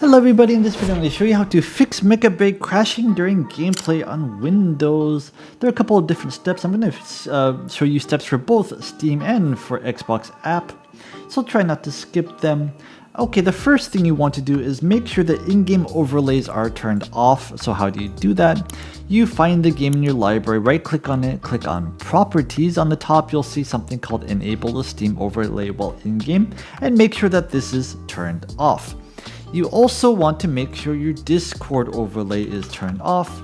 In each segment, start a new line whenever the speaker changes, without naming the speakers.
Hello everybody, in this video I'm going to show you how to fix Mecha Break crashing during gameplay on Windows. There are a couple of different steps. I'm going to show you steps for both Steam and for Xbox app, so try not to skip them. Okay, the first thing you want to do is make sure that in-game overlays are turned off. So how do you do that? You find the game in your library, right click on it, click on Properties. On the top you'll see something called Enable the Steam Overlay while in-game, and make sure that this is turned off. You also want to make sure your Discord overlay is turned off.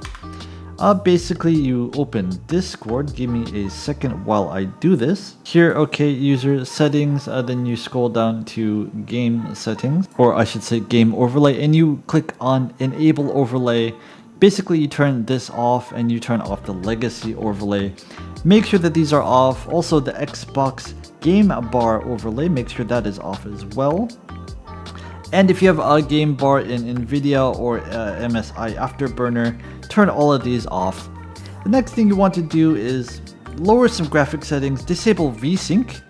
Basically, you open Discord. Give me a second while I do this. Here, okay, user settings, then you scroll down to game settings, or I should say game overlay, and you click on enable overlay. Basically, you turn this off and you turn off the legacy overlay. Make sure that these are off. Also, the Xbox game bar overlay, make sure that is off as well. And if you have a game bar in NVIDIA or MSI Afterburner, turn all of these off. The next thing you want to do is lower some graphic settings, disable VSync,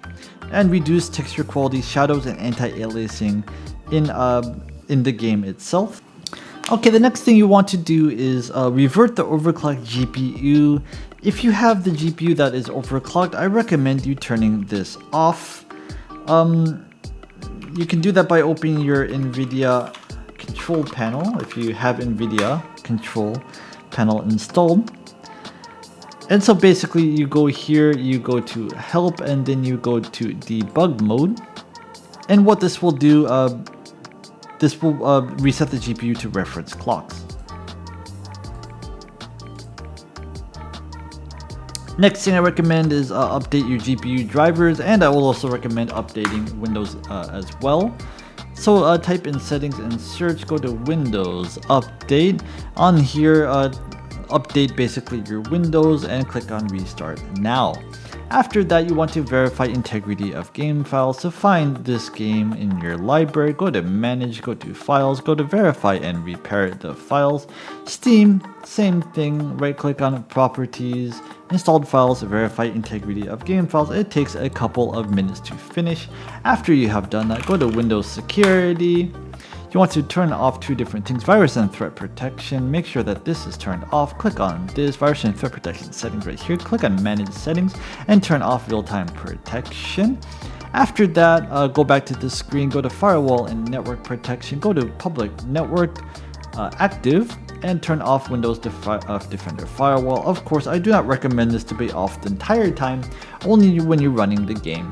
and reduce texture quality, shadows, and anti-aliasing in the game itself. Okay, the next thing you want to do is revert the overclocked GPU. If you have the GPU that is overclocked, I recommend you turning this off. You can do that by opening your NVIDIA control panel if you have NVIDIA control panel installed. And so basically you go here, you go to help, and then you go to debug mode. And what this will do, this will reset the GPU to reference clocks. Next thing I recommend is update your GPU drivers, and I will also recommend updating Windows as well. So type in settings and search, go to Windows Update. On here, update basically your Windows and click on Restart Now. After that, you want to verify integrity of game files. So find this game in your library, go to Manage, go to Files, go to Verify and repair the files. Steam, same thing, right click on Properties, Installed Files, Verify integrity of game files. It takes a couple of minutes to finish. After you have done that, go to Windows Security. You want to turn off two different things, virus and threat protection. Make sure that this is turned off. Click on this virus and threat protection settings right here. Click on manage settings and turn off real-time protection. After that, go back to the screen, go to firewall and network protection, go to public network active, and turn off Windows Defender Firewall. Of course, I do not recommend this to be off the entire time, only when you're running the game.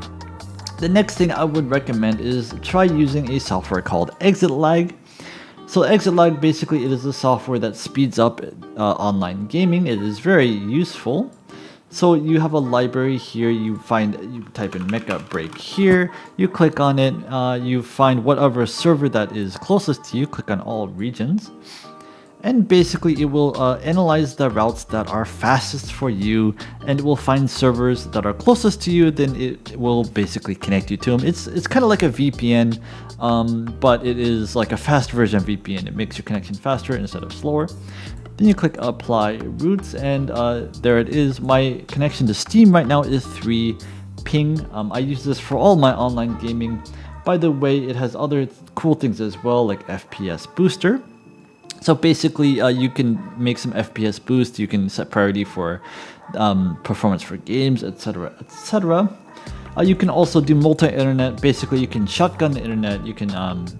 The next thing I would recommend is try using a software called Exit Lag. So Exit Lag, basically it is a software that speeds up online gaming. It is very useful. So you have a library here, you type in Mecha Break here, you click on it, you find whatever server that is closest to you, click on all regions. And basically it will analyze the routes that are fastest for you, and it will find servers that are closest to you, then it will basically connect you to them. It's kind of like a VPN, but it is like a fast version of VPN. It makes your connection faster instead of slower. Then you click apply routes, and there it is. My connection to Steam right now is 3 ping. I use this for all my online gaming. By the way, it has other cool things as well, like FPS booster. So basically, you can make some FPS boost, you can set priority for performance for games, etc, etc. You can also do multi-internet. Basically, you can shotgun the internet, you can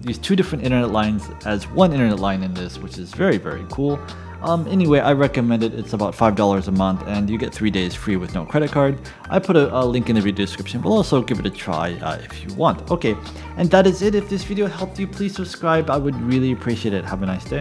use 2 different internet lines as one internet line in this, which is very, very cool. Anyway, I recommend it. It's about $5 a month, and you get 3 days free with no credit card. I put a link in the video description, but also give it a try if you want. Okay, and that is it. If this video helped you, please subscribe. I would really appreciate it. Have a nice day.